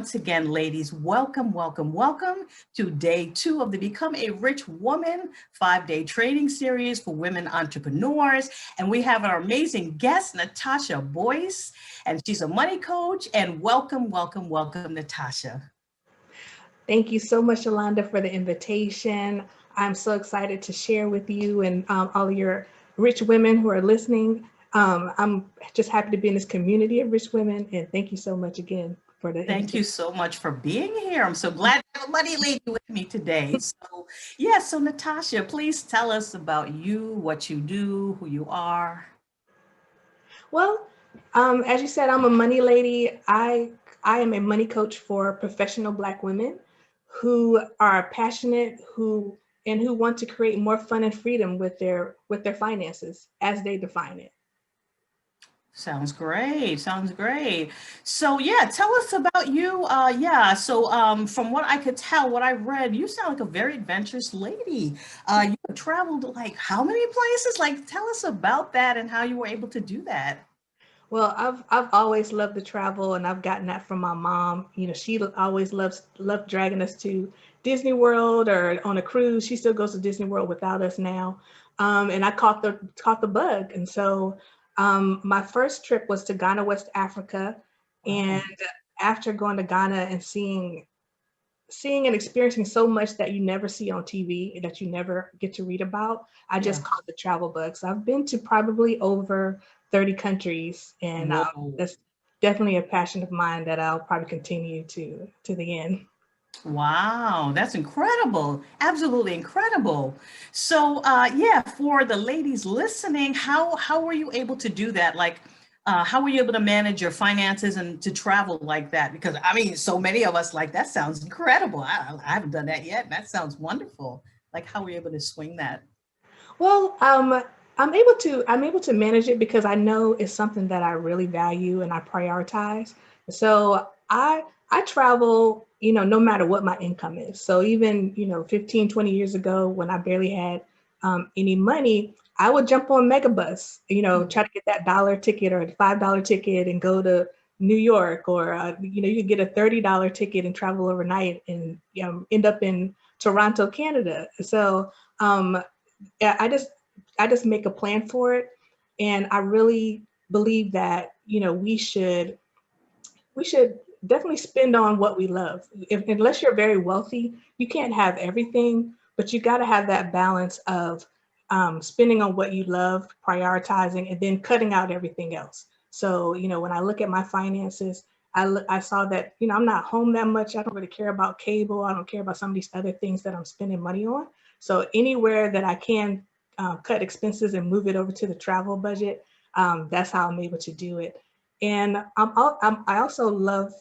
Once again, ladies, welcome, welcome, welcome to day 2 of the Become a Rich Woman 5-day training series for women entrepreneurs. And we have our amazing guest, Natasha Boyce, and she's a money coach. And welcome, welcome, welcome, Natasha. Thank you so much, Yolanda, for the invitation. I'm so excited to share with you and all of your rich women who are listening. I'm just happy to be in this community of rich women, and thank you so much again for the Thank you invitation. so much for being here. I'm so glad to have a money lady with me today. So Natasha, please tell us about you, what you do, who you are. Well, as you said, I'm a money lady. I am a money coach for professional Black women who are passionate, who want to create more fun and freedom with their finances as they define it. Sounds great. Sounds great. So yeah, tell us about you. From what I could tell, what I read, you sound like a very adventurous lady. You have traveled like how many places? Like tell us about that and how you were able to do that. Well, I've always loved to travel, and I've gotten that from my mom. You know, she always loved dragging us to Disney World or on a cruise. She still goes to Disney World without us now, and I caught the bug. And so, my first trip was to Ghana, West Africa, and Wow. after going to Ghana and seeing and experiencing so much that you never see on TV and that you never get to read about, I Yeah. just caught the travel bug. So I've been to probably over 30 countries, and Whoa. that's definitely a passion of mine that I'll probably continue to the end. Wow, that's incredible. Absolutely incredible. So for the ladies listening, how were you able to do that? Like how were you able to manage your finances and to travel like that? Because I mean, so many of us like that sounds incredible. I haven't done that yet. That sounds wonderful. Like how were you able to swing that? Well, I'm able to manage it because I know it's something that I really value and I prioritize. So I travel, no matter what my income is. So even, 15, 20 years ago when I barely had any money, I would jump on Megabus, try to get that dollar ticket or the $5 ticket and go to New York, or you could get a $30 ticket and travel overnight and end up in Toronto, Canada. So yeah, I just make a plan for it, and I really believe that we should definitely spend on what we love. Unless you're very wealthy, you can't have everything, but you got to have that balance of spending on what you love, prioritizing, and then cutting out everything else. So, when I look at my finances, I saw that, I'm not home that much. I don't really care about cable. I don't care about some of these other things that I'm spending money on. So anywhere that I can cut expenses and move it over to the travel budget, that's how I'm able to do it. And I also love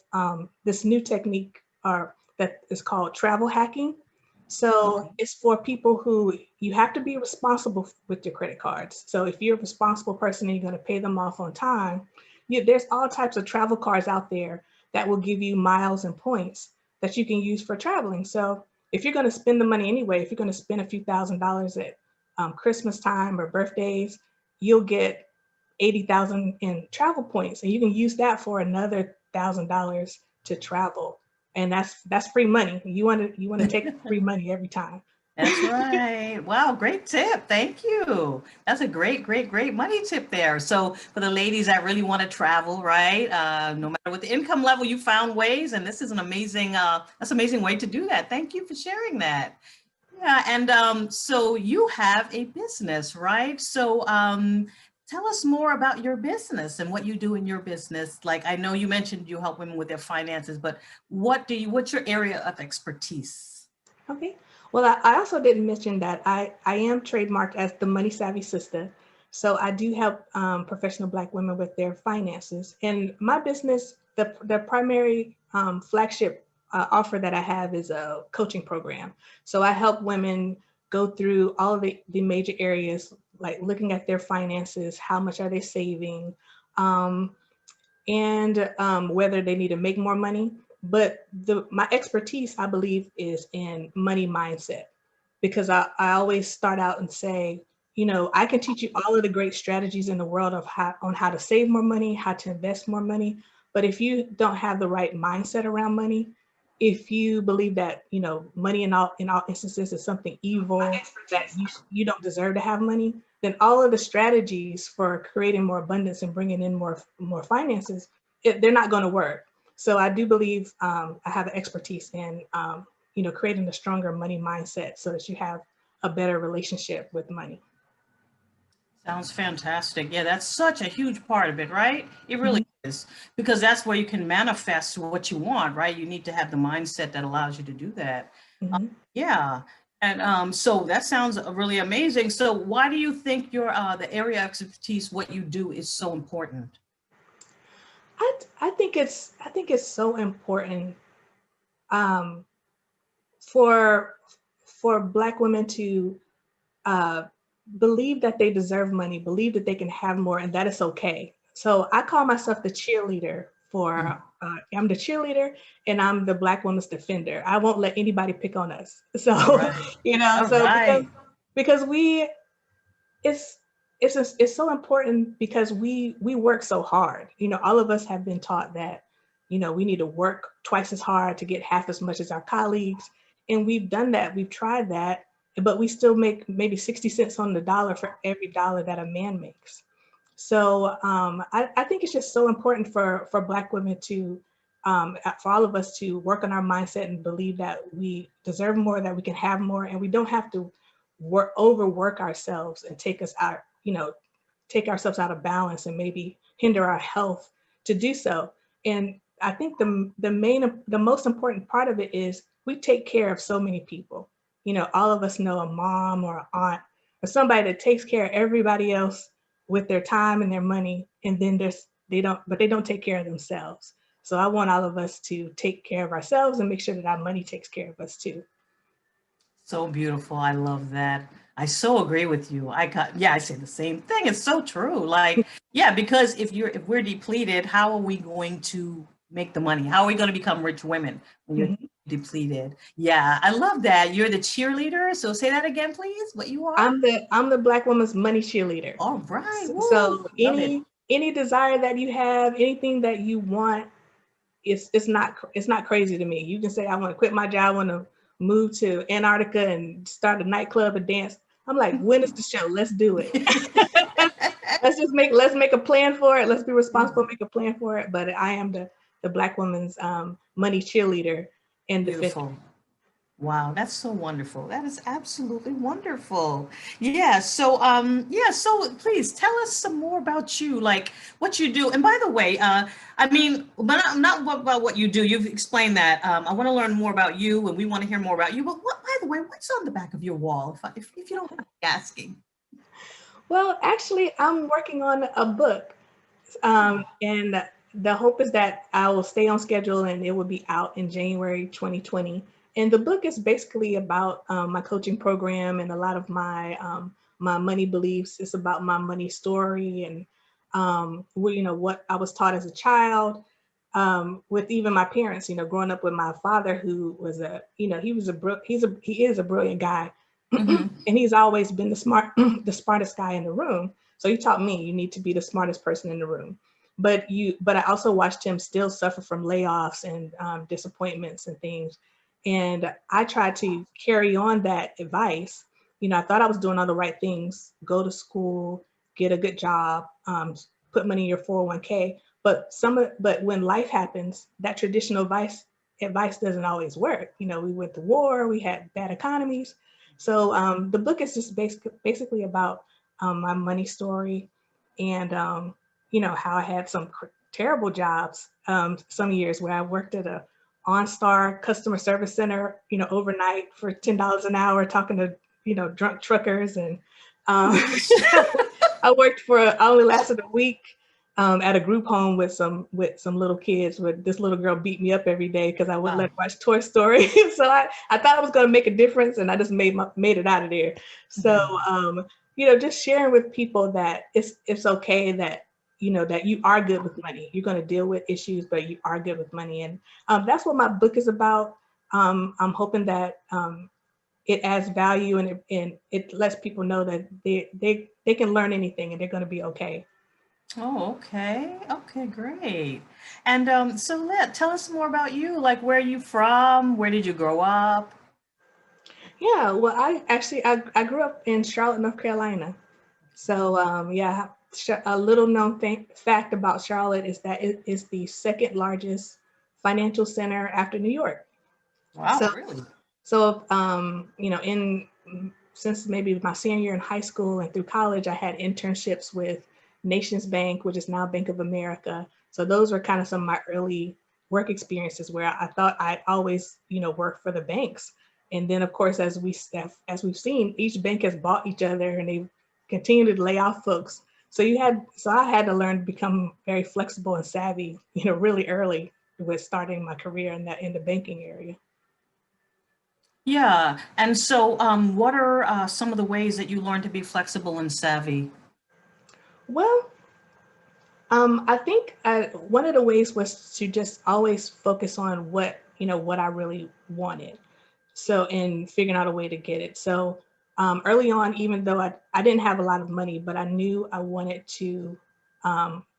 this new technique that is called travel hacking. So Okay. it's for people who you have to be responsible with your credit cards. So if you're a responsible person and you're going to pay them off on time, there's all types of travel cards out there that will give you miles and points that you can use for traveling. So if you're going to spend the money anyway, if you're going to spend a few $1,000s at Christmas time or birthdays, you'll get 80,000 in travel points, and you can use that for another $1,000 to travel. And that's free money. You want to take free money every time. That's right. Wow, great tip. Thank you. That's a great, great, great money tip there. So for the ladies that really want to travel, right? No matter what the income level, you found ways, and this is an amazing, that's an amazing way to do that. Thank you for sharing that. Yeah, and so you have a business, right? So tell us more about your business and what you do in your business. Like I know you mentioned you help women with their finances, but what's your area of expertise? Okay. Well, I also didn't mention that I am trademarked as the Money Savvy Sista. So I do help professional Black women with their finances. And my business, the primary flagship offer that I have is a coaching program. So I help women go through all of the major areas, like looking at their finances, how much are they saving, um, and whether they need to make more money. But my expertise, I believe, is in money mindset, because I always start out and say, I can teach you all of the great strategies in the world of how to save more money, how to invest more money. But if you don't have the right mindset around money, if you believe that, money in all instances is something evil, that you don't deserve to have money, then all of the strategies for creating more abundance and bringing in more finances, they're not going to work. So I do believe I have an expertise in creating a stronger money mindset so that you have a better relationship with money. Sounds fantastic. Yeah, that's such a huge part of it, right? It really Mhm, is. Because that's where you can manifest what you want, right? You need to have the mindset that allows you to do that. mhm. Yeah. And so that sounds really amazing. So why do you think your the area of expertise, what you do, is so important? I think it's so important um, for Black women to uh, believe that they deserve money, believe that they can have more, and that it's okay. So I call myself the cheerleader Mm. for. I'm the cheerleader, and I'm the Black woman's defender. I won't let anybody pick on us. All So right. All so right. because we it's it's so important because we work so hard. All of us have been taught that we need to work twice as hard to get half as much as our colleagues, and we've done that. We've tried that, but we still make maybe 60 cents on the dollar for every dollar that a man makes. So I think it's just so important for Black women to, for all of us to work on our mindset and believe that we deserve more, that we can have more, and we don't have to overwork ourselves and take ourselves out of balance and maybe hinder our health to do so. And I think the most important part of it is we take care of so many people. All of us know a mom or an aunt or somebody that takes care of everybody else with their time and their money, and then they don't take care of themselves. So I want all of us to take care of ourselves and make sure that our money takes care of us too. So beautiful. I love that. I so agree with you. I say the same thing. It's so true. Like, yeah, because if we're depleted, how are we going to make the money? How are we going to become rich women when you're Mhm. depleted? Yeah, I love that. You're the cheerleader. So say that again, please. What you are? I'm the Black woman's money cheerleader. All right. Woo. So Love it. any desire that you have, anything that you want, it's not crazy to me. You can say I want to quit my job, I want to move to Antarctica and start a nightclub and dance. I'm like, when is the show? Let's do it. Let's make a plan for it. Let's be responsible, make a plan for it. But I am the Black woman's money cheerleader and defender. Beautiful. Wow, that's so wonderful. That is absolutely wonderful. Yeah, so please tell us some more about you, like what you do. And by the way, I mean, but not about what you do. You've explained that. I want to learn more about you and we want to hear more about you. But by the way, what's on the back of your wall, if you don't mind me asking? Well, actually, I'm working on a book. And the hope is that I will stay on schedule and it will be out in January 2020. And the book is basically about my coaching program and a lot of my money beliefs. It's about my money story and what I was taught as a child, with even my parents. Growing up with my father, who was he is a brilliant guy, Hmm. and he's always been the smartest guy in the room. So he taught me you need to be the smartest person in the room. But I also watched him still suffer from layoffs and disappointments and things. And I tried to carry on that advice. I thought I was doing all the right things: go to school, get a good job, put money in your 401k. But when life happens, that traditional advice doesn't always work. We went to war, we had bad economies. So the book is just basically about my money story and how I had some terrible jobs some years where I worked at a OnStar customer service center, overnight for $10 an hour, talking to drunk truckers, and um, I only lasted a week at a group home with some little kids. Where this little girl beat me up every day because I wouldn't let Wow. her watch Toy Story. So I thought I was going to make a difference, and I just made it out of there. So Mhm. just sharing with people that it's okay that that you are good with money. You're going to deal with issues, but you are good with money, and that's what my book is about. I'm hoping that it adds value, and it lets people know that they can learn anything and they're going to be okay. Oh, okay. Okay, great. And so tell us more about you. Like, where are you from? Where did you grow up? Yeah, well, I grew up in Charlotte, North Carolina. So yeah, a little known fact about Charlotte is that it is the second largest financial center after New York. Wow, So really? in since maybe my senior year in high school and through college, I had internships with Nations Bank, which is now Bank of America. So those were kind of some of my early work experiences where I thought I'd always, work for the banks. And then, of course, as we've seen, each bank has bought each other, and they continue to lay off folks. So I had to learn to become very flexible and savvy, really early with starting my career in the banking area. Yeah. And so, what are some of the ways that you learn to be flexible and savvy? Well, I think one of the ways was to just always focus on what I really wanted. So, in figuring out a way to get it. So, early on, even though I didn't have a lot of money, but I knew I wanted to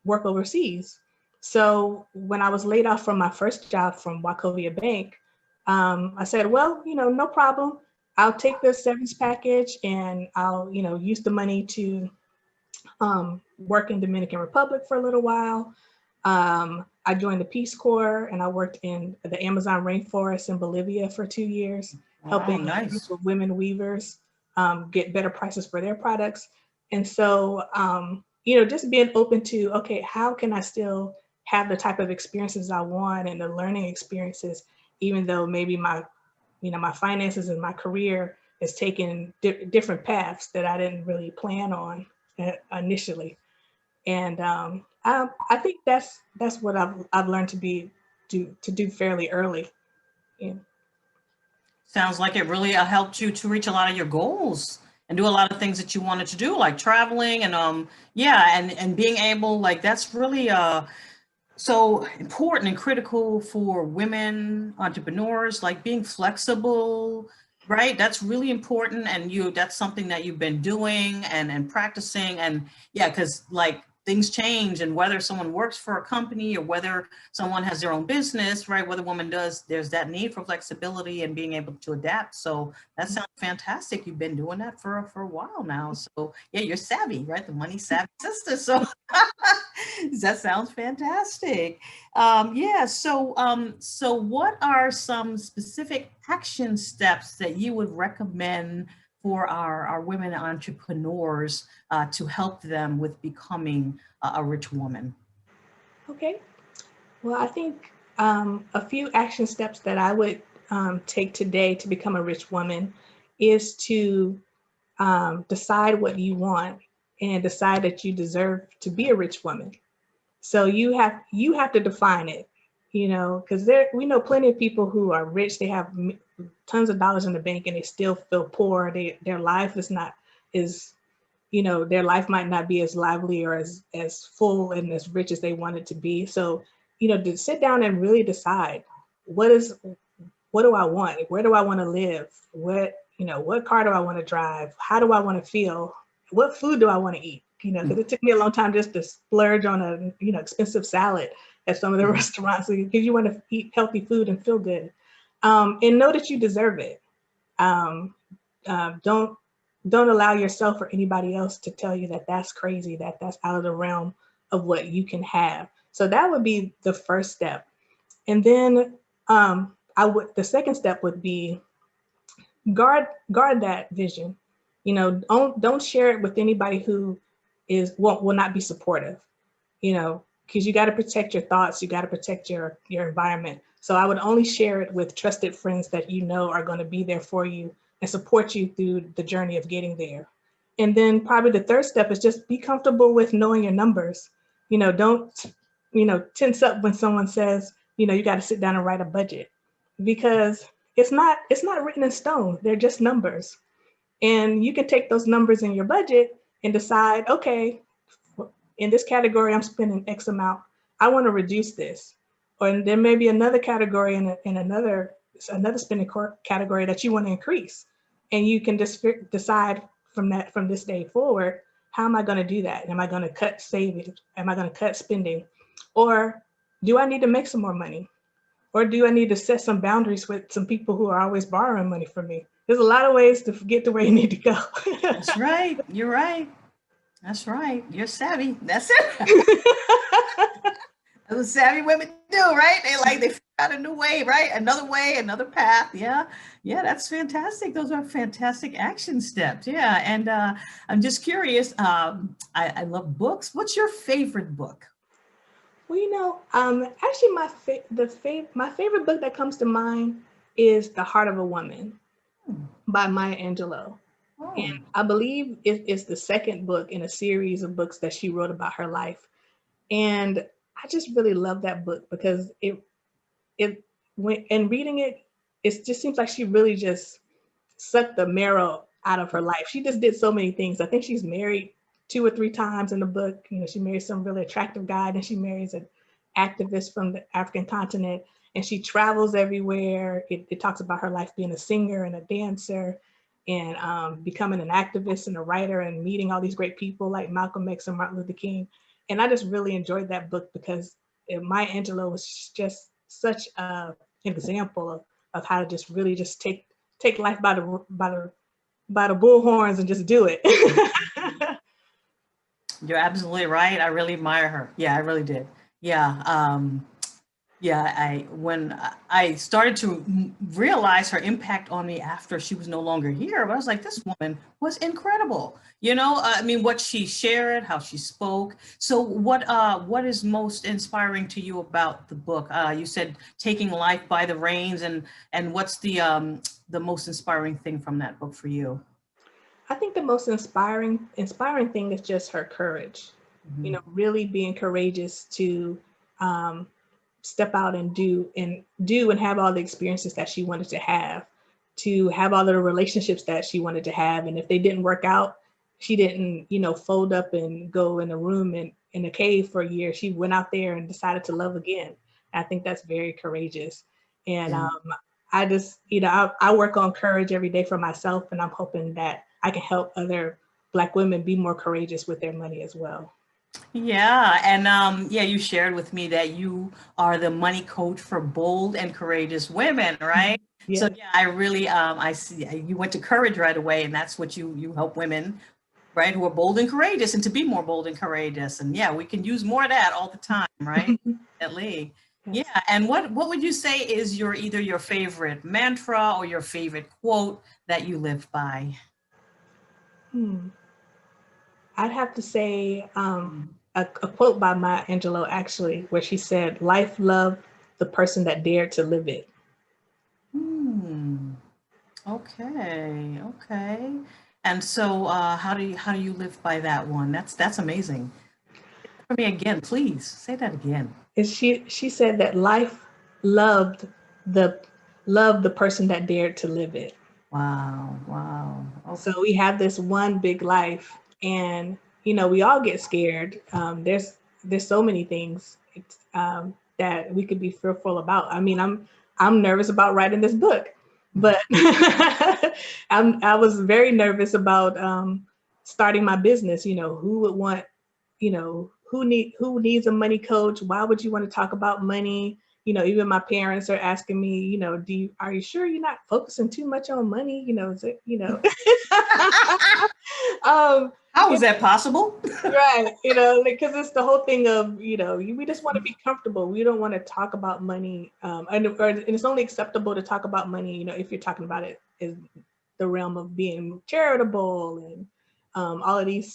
work overseas. So, when I was laid off from my first job from Wachovia Bank, I said, well, no problem. I'll take the severance package and I'll, use the money to work in Dominican Republic for a little while. I joined the Peace Corps and I worked in the Amazon rainforest in Bolivia for 2 years, Wow, helping a group nice. of women weavers get better prices for their products. And so, just being open to, okay, how can I still have the type of experiences I want and the learning experiences, even though maybe my finances and my career has taken different paths that I didn't really plan on initially. And I think that's what I've learned to do fairly early. Yeah. Sounds like it really helped you to reach a lot of your goals and do a lot of things that you wanted to do, like traveling and yeah, and being able, like, that's really so important and critical for women entrepreneurs, like being flexible, right? That's really important, and that's something that you've been doing and practicing. And yeah, because like things change, and whether someone works for a company or whether someone has their own business, right? Whether a woman does, there's that need for flexibility and being able to adapt. So that sounds fantastic. You've been doing that for a while now. So yeah, you're savvy, right? The money savvy sister. So that sounds fantastic. Yeah. So, so what are some specific action steps that you would recommend for our women entrepreneurs to help them with becoming a rich woman? Okay. Well, I think a few action steps that I would take today to become a rich woman is to decide what you want and decide that you deserve to be a rich woman. So you have to define it, because we know plenty of people who are rich. They have tons of dollars in the bank and they still feel poor. Their life is not is their life might not be as lively or as full and as rich as they want it to be. So to sit down and really decide what is what do I want? Where do I want to live? What car do I want to drive? How do I want to feel? What food do I want to eat? Because it took me a long time just to splurge on a expensive salad at some of the Mhm. restaurants because you want to eat healthy food and feel good, and know that you deserve it. Um, don't allow yourself or anybody else to tell you that that's crazy, that that's out of the realm of what you can have. So that would be the first step, and then the second step would be guard that vision. Don't share it with anybody who will not be supportive. Because you got to protect your thoughts, you got to protect your environment. So I would only share it with trusted friends that are going to be there for you and support you through the journey of getting there. And then probably the third step is just be comfortable with knowing your numbers. Don't tense up when someone says you got to sit down and write a budget, because it's not written in stone. They're just numbers. And you can take those numbers in your budget and decide, okay, in this category, I'm spending X amount. I want to reduce this. Or there may be another category in another spending category that you want to increase. And you can just decide from this day forward, how am I going to do that? Am I going to cut savings? Am I going to cut spending? Or do I need to make some more money? Or do I need to set some boundaries with some people who are always borrowing money from me? There's a lot of ways to get to where you need to go. That's right. You're right. That's right. You're savvy. That's it. That's what savvy women do, right? They figure out a new way, another path. Yeah, yeah, that's fantastic. Those are fantastic action steps. Yeah, and I'm just curious. I love books. What's your favorite book? Well, actually, my favorite book that comes to mind is The Heart of a Woman Hmm. by Maya Angelou. Oh, And I believe it's the second book in a series of books that she wrote about her life. And I just really love that book because it when and reading it, it just seems like she really just sucked the marrow out of her life. She just did so many things. I think she's married 2 or 3 times in the book. She marries some really attractive guy, then she marries an activist from the African continent, and she travels everywhere. It talks about her life being a singer and a dancer, and becoming an activist and a writer, and meeting all these great people like Malcolm X and Martin Luther King. And I just really enjoyed that book because Maya Angelou was just such an example of how to just really just take life by the bull horns and just do it. you're absolutely right. I really admire her. Yeah, I really did. Yeah. Yeah, I when I started to realize her impact on me after she was no longer here, but I was like, this woman was incredible. I mean, what she shared, how she spoke. So, what is most inspiring to you about the book? You said taking life by the reins, and what's the most inspiring thing from that book for you? I think the most inspiring thing is just her courage. Mhm. Really being courageous to um, step out and do and have all the experiences that she wanted to have all the relationships that she wanted to have. And if they didn't work out, she didn't, fold up and go in a room in a cave for a year. She went out there and decided to love again. I think that's very courageous. And Yeah. I just, I work on courage every day for myself, and I'm hoping that I can help other Black women be more courageous with their money as well. Yeah, and yeah, you shared with me that you are the money coach for bold and courageous women, right? So Yes. yeah, I really I see you went to courage right away, and that's what you help women, right, who are bold and courageous, and to be more bold and courageous. And yeah, we can use more of that all the time, right? Definitely. Yeah, Yes. and what would you say is either your favorite mantra or your favorite quote that you live by? Hmm. I'd have to say a quote by Maya Angelou, actually, where she said, "Life loved the person that dared to live it." Hmm. Okay, okay. And so, how do you live by that one? That's amazing. For me again, please say that again. And she said that life loved the loved the person that dared to live it. Wow, wow. So Okay. we have this one big life, and we all get scared. There's so many things that we could be fearful about. I mean, I'm nervous about writing this book, but I was very nervous about starting my business. Who would want, who needs a money coach? Why would you want to talk about money? Even my parents are asking me, are you sure you're not focusing too much on money? Is it, um, How is that possible? right. Because it's the whole thing of, we just want to be comfortable. We don't want to talk about money. And it's only acceptable to talk about money, if you're talking about it in the realm of being charitable and all of these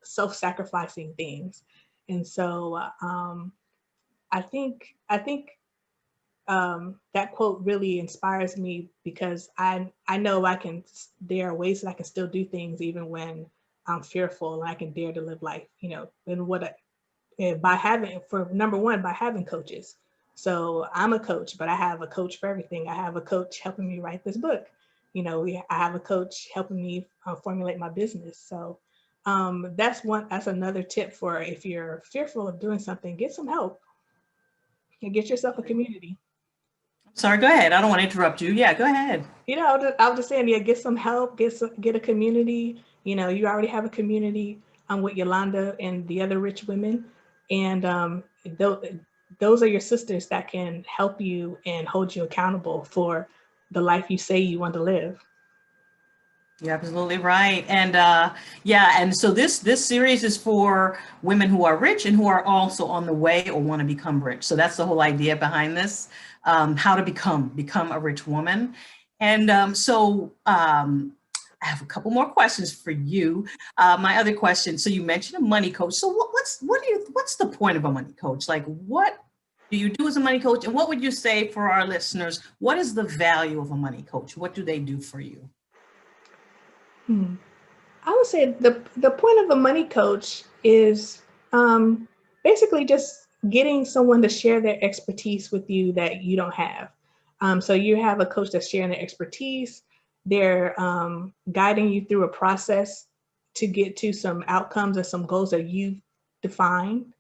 self-sacrificing things. And so I think that quote really inspires me because I know there are ways that I can still do things even when I'm fearful, and I can dare to live life, and by having, for number one, by having coaches. So I'm a coach, but I have a coach for everything. I have a coach helping me write this book. I have a coach helping me formulate my business. So that's another tip for if you're fearful of doing something, get some help and get yourself a community. Sorry, go ahead. I don't want to interrupt you. Yeah, go ahead. I was just saying, yeah, get some help, get a community. You already have a community. with Yolanda and the other rich women. And those are your sisters that can help you and hold you accountable for the life you say you want to live. You're absolutely right. And yeah, and so this series is for women who are rich and who are also on the way or want to become rich. So that's the whole idea behind this, how to become a rich woman. And I have a couple more questions for you. My other question, so you mentioned a money coach. So what's the point of a money coach? Like, what do you do as a money coach? And what would you say for our listeners? What is the value of a money coach? What do they do for you? I would say the point of a money coach is basically just getting someone to share their expertise with you that you don't have. So you have a coach that's sharing their expertise. They're guiding you through a process to get to some outcomes or some goals that you've defined.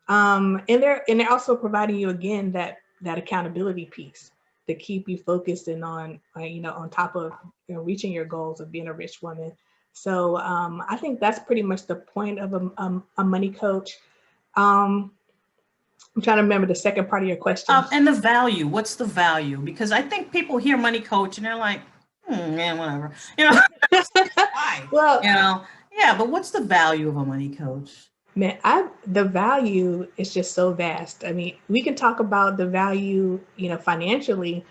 And they're also providing you again that accountability piece to keep you focused and on on top of reaching your goals of being a rich woman. So I think that's pretty much the point of a money coach. Um, I'm trying to remember the second part of your question. And the value, what's the value? Because I think people hear money coach and they're like, man, whatever. Why? Well, Yeah, but what's the value of a money coach? man, the value is just so vast. I mean, we can talk about the value, financially.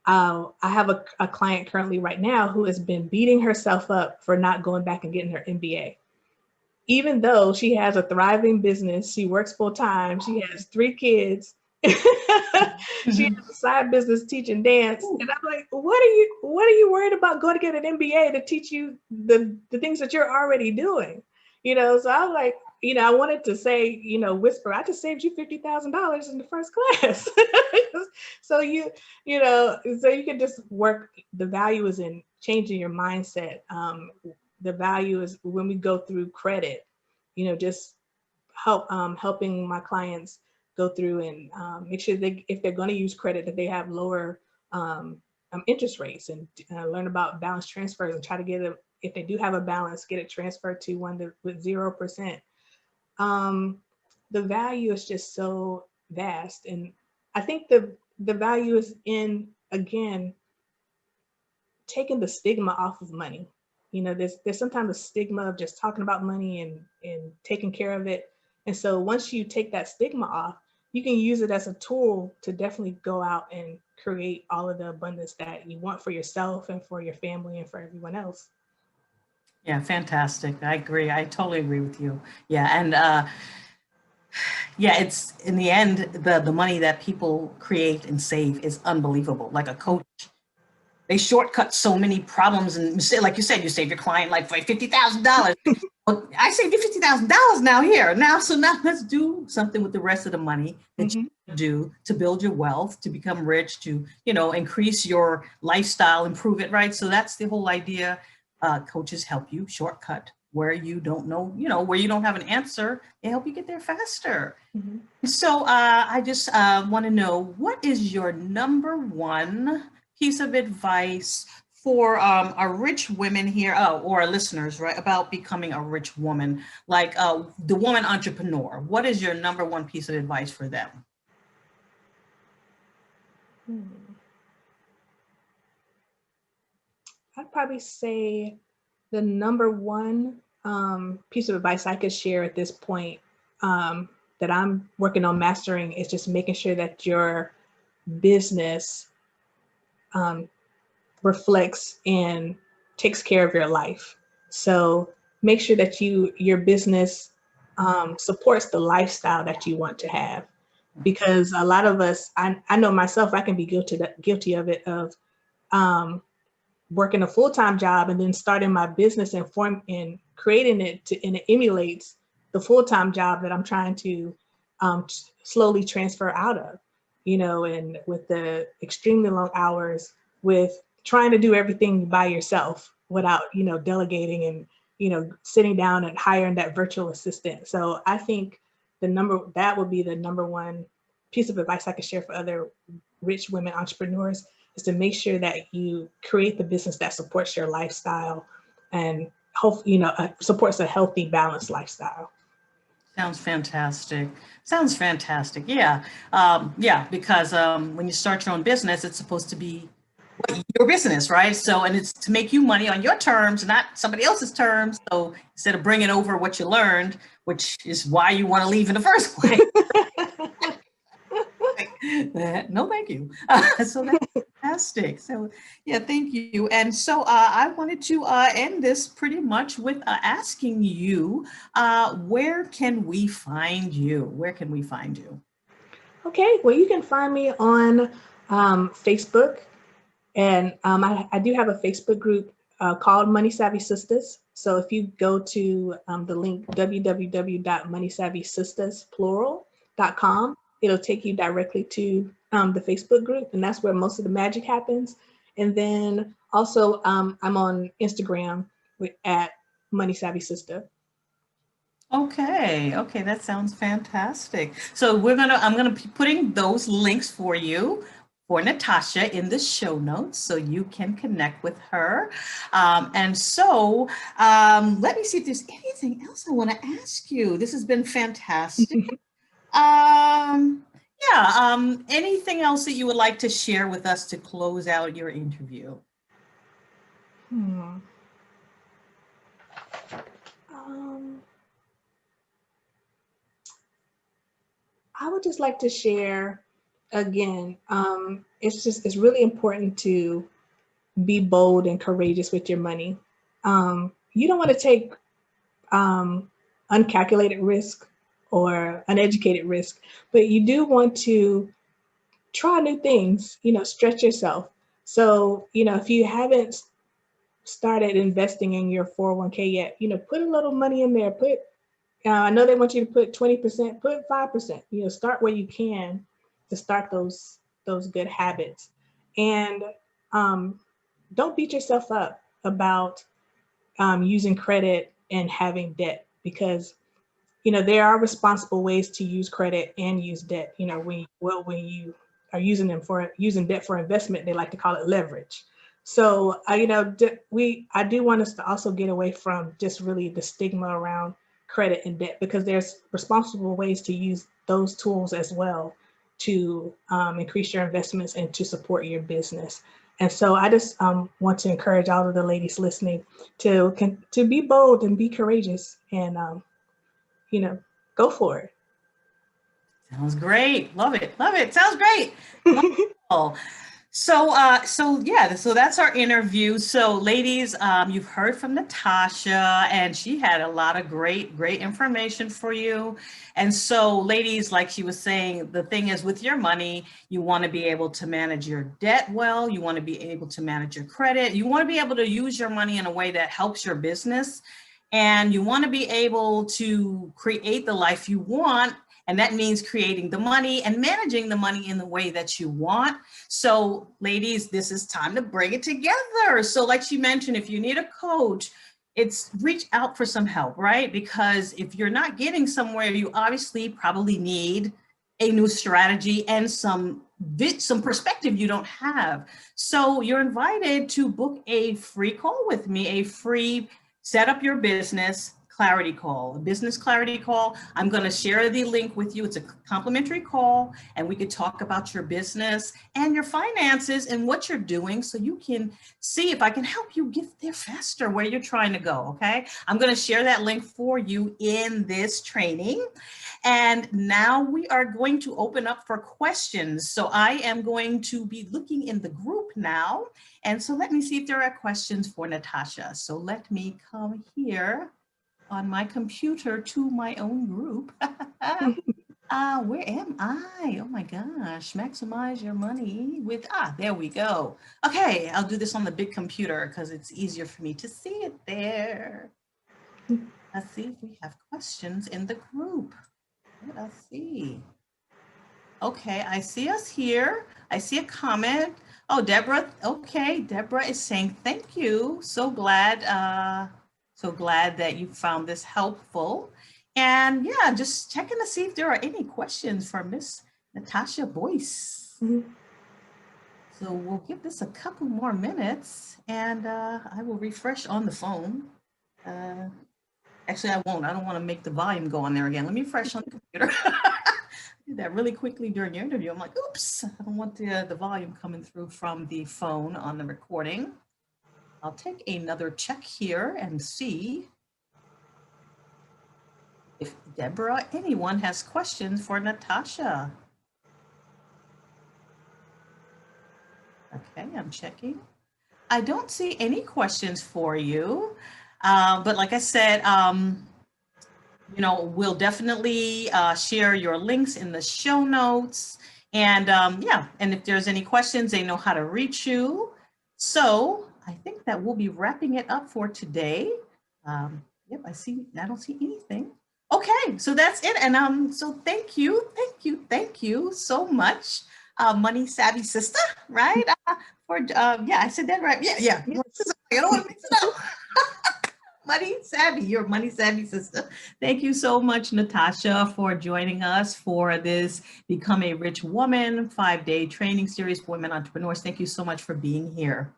I have a client currently right now who has been beating herself up for not going back and getting her MBA. Even though she has a thriving business, she works full time, she has 3 kids, she has a side business teaching dance. And I'm like, what are you worried about going to get an MBA to teach you the things that you're already doing? So I'm like, I wanted to say, whisper, I just saved you $50,000 in the first class. So so you can just work. The value is in changing your mindset. The value is when we go through credit, just helping my clients go through and make sure if they're going to use credit, that they have lower interest rates, and learn about balance transfers and try to get it. If they do have a balance, get it transferred to one with 0%. The value is just so vast. And I think the value is in, again, taking the stigma off of money. There's sometimes a stigma of just talking about money and taking care of it. And so once you take that stigma off, you can use it as a tool to definitely go out and create all of the abundance that you want for yourself and for your family and for everyone else. Yeah, fantastic. I agree. I totally agree with you. Yeah, and yeah, it's in the end, the money that people create and save is unbelievable. Like a coach, they shortcut so many problems, and like you said, you save your client like $50,000. Well, I saved you $50,000 now here. So now let's do something with the rest of the money that you do to build your wealth, to become rich, to increase your lifestyle, improve it, right? So that's the whole idea. Coaches help you shortcut where you don't know, where you don't have an answer. They help you get there faster. So I just want to know, what is your number one piece of advice for our rich women here, or our listeners, right, about becoming a rich woman, like the woman entrepreneur? What is your number one piece of advice for them? I'd probably say the number one piece of advice I could share at this point that I'm working on mastering is just making sure that your business reflects and takes care of your life. So make sure that your business supports the lifestyle that you want to have. Because a lot of us, I know myself, I can be guilty of it, of working a full-time job and then starting my business and creating it and it emulates the full-time job that I'm trying to slowly transfer out of, and with the extremely long hours, with trying to do everything by yourself without, delegating and, sitting down and hiring that virtual assistant. So I think that would be the number one piece of advice I could share for other rich women entrepreneurs, is to make sure that you create the business that supports your lifestyle and supports a healthy, balanced lifestyle. Sounds fantastic. Sounds fantastic. Yeah. Yeah, because when you start your own business, it's supposed to be your business, right? So, and it's to make you money on your terms, not somebody else's terms. So instead of bringing over what you learned, which is why you want to leave in the first place. No, thank you. So that's fantastic. So, yeah, thank you. And so I wanted to end this pretty much with asking you, where can we find you? Where can we find you? Okay, well, you can find me on Facebook, and I do have a Facebook group called Money Savvy Sisters. So if you go to the link www.moneysavvysisters.com, it'll take you directly to the Facebook group, and that's where most of the magic happens. And then also I'm on Instagram at Money Savvy Sister. Okay, okay, that sounds fantastic. So I'm gonna be putting those links for you for Natasha in the show notes so you can connect with her. And so let me see if there's anything else I want to ask you. This has been fantastic. Yeah, anything else that you would like to share with us to close out your interview? Hmm. Um, I would just like to share again. It's really important to be bold and courageous with your money. You don't want to take uncalculated risk or uneducated risk, but you do want to try new things. Stretch yourself. So if you haven't started investing in your 401k yet, put a little money in there. I know they want you to put 20%, put 5%. Start where you can to start those good habits, and um, don't beat yourself up about using credit and having debt, because there are responsible ways to use credit and use debt. When you are using debt for investment, they like to call it leverage. So I do want us to also get away from just really the stigma around credit and debt, because there's responsible ways to use those tools as well to increase your investments and to support your business. And so I just want to encourage all of the ladies listening to be bold and be courageous, and go for it. Sounds great. Love it. Love it. Sounds great. Wonderful. So yeah, so that's our interview. So ladies, you've heard from Natasha, and she had a lot of great information for you. And so ladies, like she was saying, the thing is with your money, you want to be able to manage your debt well. You want to be able to manage your credit. You want to be able to use your money in a way that helps your business. And you want to be able to create the life you want. And that means creating the money and managing the money in the way that you want. So ladies, this is time to bring it together. So like she mentioned, if you need a coach, it's reach out for some help, right? Because if you're not getting somewhere, you obviously probably need a new strategy and some perspective you don't have. So you're invited to book a free call with me, a free set up your business clarity call, a business clarity call. I'm going to share the link with you. It's a complimentary call, and we could talk about your business and your finances and what you're doing so you can see if I can help you get there faster where you're trying to go. Okay. I'm going to share that link for you in this training. And now we are going to open up for questions. So I am going to be looking in the group now. And so let me see if there are questions for Natasha. So let me come here on my computer to my own group. Where am I? Oh my gosh, maximize your money with, there we go. Okay, I'll do this on the big computer because it's easier for me to see it there. Let's see if we have questions in the group. Let us see. Okay, I see us here. I see a comment. Oh, Deborah. Okay, Deborah is saying thank you. So glad that you found this helpful. And yeah, just checking to see if there are any questions for Miss Natasha Boyce. Mm-hmm. So we'll give this a couple more minutes, and I will refresh on the phone. Actually, I won't. I don't want to make the volume go on there again. Let me refresh on the computer. Did that really quickly during your interview. I'm like, oops, I don't want the volume coming through from the phone on the recording. I'll take another check here and see if Deborah, anyone has questions for Natasha. Okay, I'm checking. I don't see any questions for you, but like I said, you know, we'll definitely share your links in the show notes. And yeah, and if there's any questions, they know how to reach you. So I think that we'll be wrapping it up for today. Yep, I don't see anything. Okay, so that's it. And so thank you so much, Money Savvy Sister, right? For yeah, I said that right. Yeah. Yes. I don't want to mix it up. Money Savvy, your Money Savvy Sister. Thank you so much, Natasha, for joining us for this Become a Rich Woman 5-day training series for women entrepreneurs. Thank you so much for being here.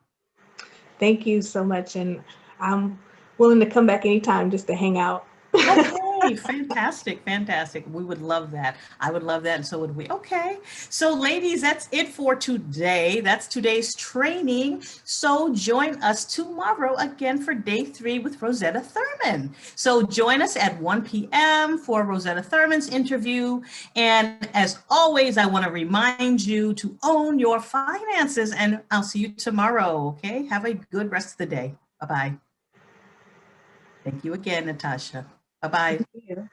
Thank you so much. And I'm willing to come back anytime just to hang out. Okay, fantastic. We would love that. I would love that, and so would we. Okay, so ladies, that's it for today. That's today's training. So join us tomorrow again for day 3 with Rosetta Thurman. So join us at 1 p.m. for Rosetta Thurman's interview. And as always, I want to remind you to own your finances, and I'll see you tomorrow. Okay, have a good rest of the day. Bye-bye. Thank you again, Natasha. Bye-bye. Thank you.